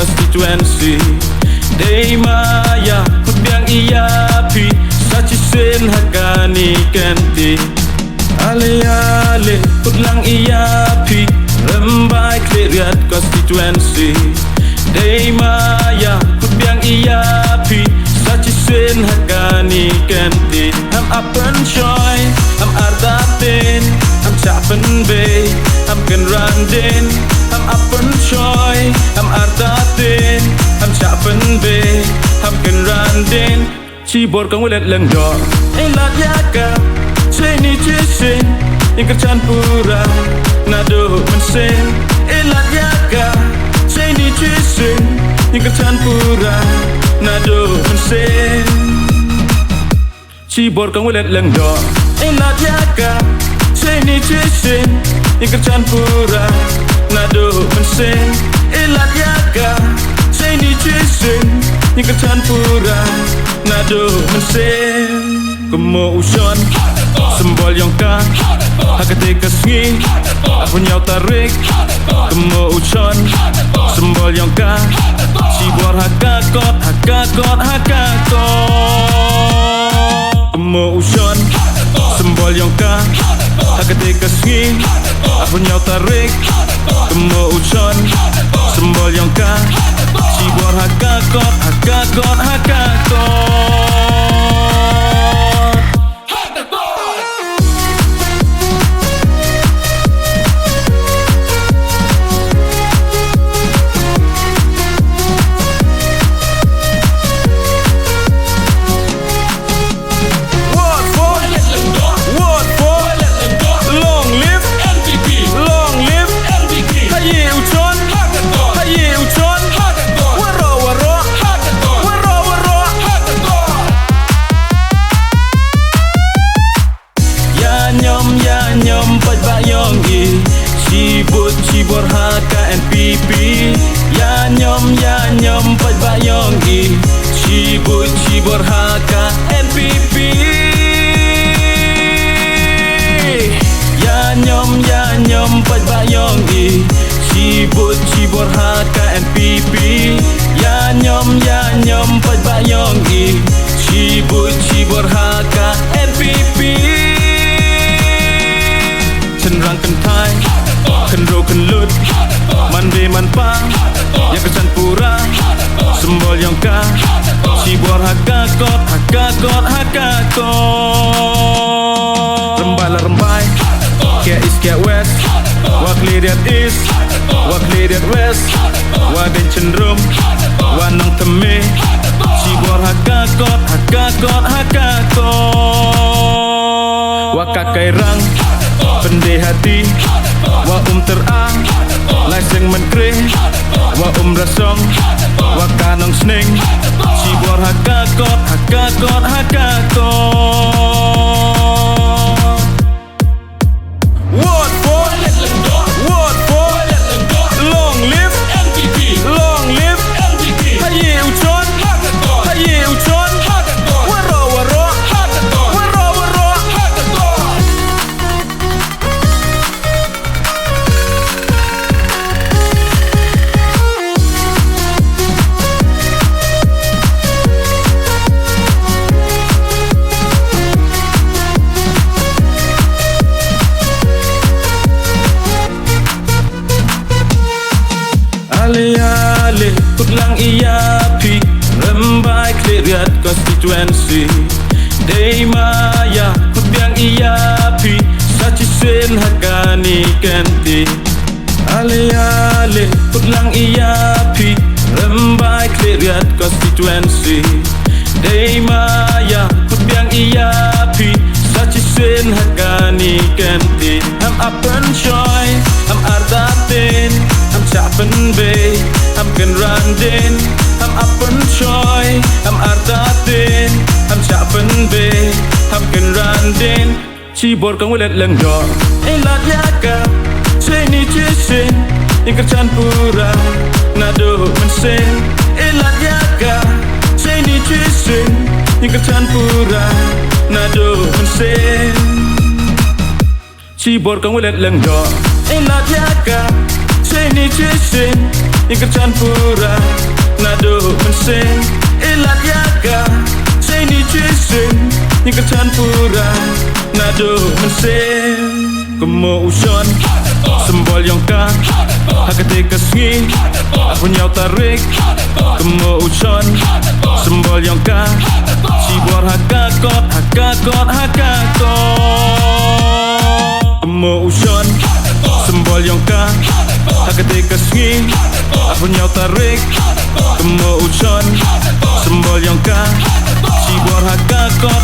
constituency Dei maya kut biang iapi sachi sen hakani kenti Ale kut lang iapi rembai kleriat constituency Dei maya kut biang iapi sachi sen hakani kenti Ham apen choy ham ardatin ham chapen bay ham ken randin ham apen choy ham ardatin ham chapen bay ham ken randin chi bor kang welet leng do ai lat yaka che ni che sen yang kerjan pura nado mensen ai lat yaka che ni che sen yang kerjan pura nado mensen chi bor kang welet leng do ai lat yaka che ni che sen yang kerjan pura nado mensen ai lat yaka che ni che sen yang kerjan pura nado mensen kemo uson sembol yang ka hakate kasngi aku nyau tarik kemo uson sembol yang ka si bor hakakot kemo uson sembol yang ka hakate kasngi aku nyau tarik kemo uson sembol yang ka si bor hakakot Cibor HKNPP ya nyom pat bayongi cibor HKNPP ya nyom pat bayongi cibor HKNPP ya nyom pat bayongi cibor HKNPP cenderang kentai kenro kenlut mande manpa yang kesan pura sembol yang ka cibor hakakot rembai kia is kia west wak lihat is wak lihat west waden cenderum wanang teme cibor hakakot wakakai rang pendeh hati wa terang laiseng menkre wa rasong wa kanong sneng cibor hakakot what for long live NPP long live NPP haye uchon waro Ale kut lang iapi rembai kleriat constituency Dei maya kut biang iapi sachi sen hakani kenti Ale kut lang iapi rembai kleriat constituency Dei maya kut biang iapi sachi sen hakani kenti ham apen choy ham ardatin ham chapen bay ham ken randin ham apen choy ham ardatin ham chapen bay ham ken randin cibor kang welet leng do ai lat yaka che ni che sen yang kerjan pura nado mensen ai lat yaka che ni che sen yang kerjan pura nado mensen cibor kang welet leng do ai lat yaka che ni che sen yang kecampura nado mesin ilat yaga saya ni cuisin yang kecampura nado mesin kemo uson sembol yang ka hakate kasngi aku nyau tarik kemo uson sembol yang ka cibor hakakot kemo uson sembol yang ka hakate kasngi aku nyau tarik kemo uson sembol yang ka cibor hakakot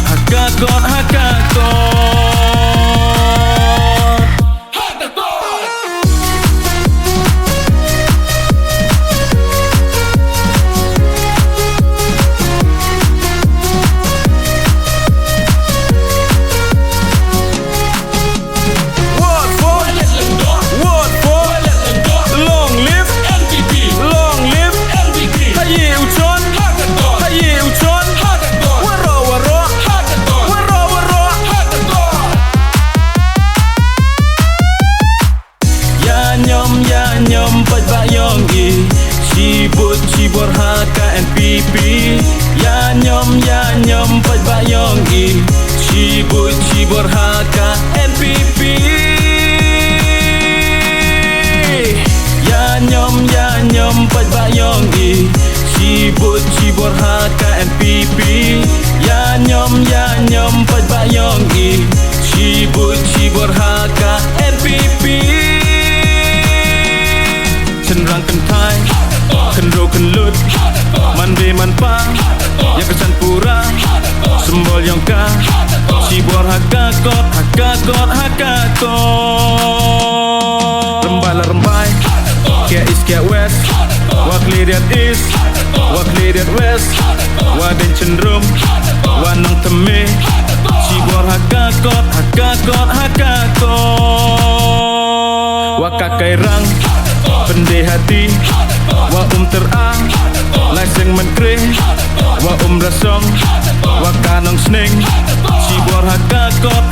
Nyom pat bayongi cibor haka NPP ya nyom pat bayongi cibor haka NPP ya nyom pat bayongi cibor haka NPP ya nyom pat bayongi cibor haka NPP cenderang kentai kenro kenlut mande manpa yang kecampura sembol yang ka cibor hakakot rembai la rembai kia is kia west wak lihat east wak lihat west waden cenderum wanang teme cibor hakakot wakakai rang pendeh hati wa terang laiseng menteri wa rasong wa kanong sneng cibor hakakot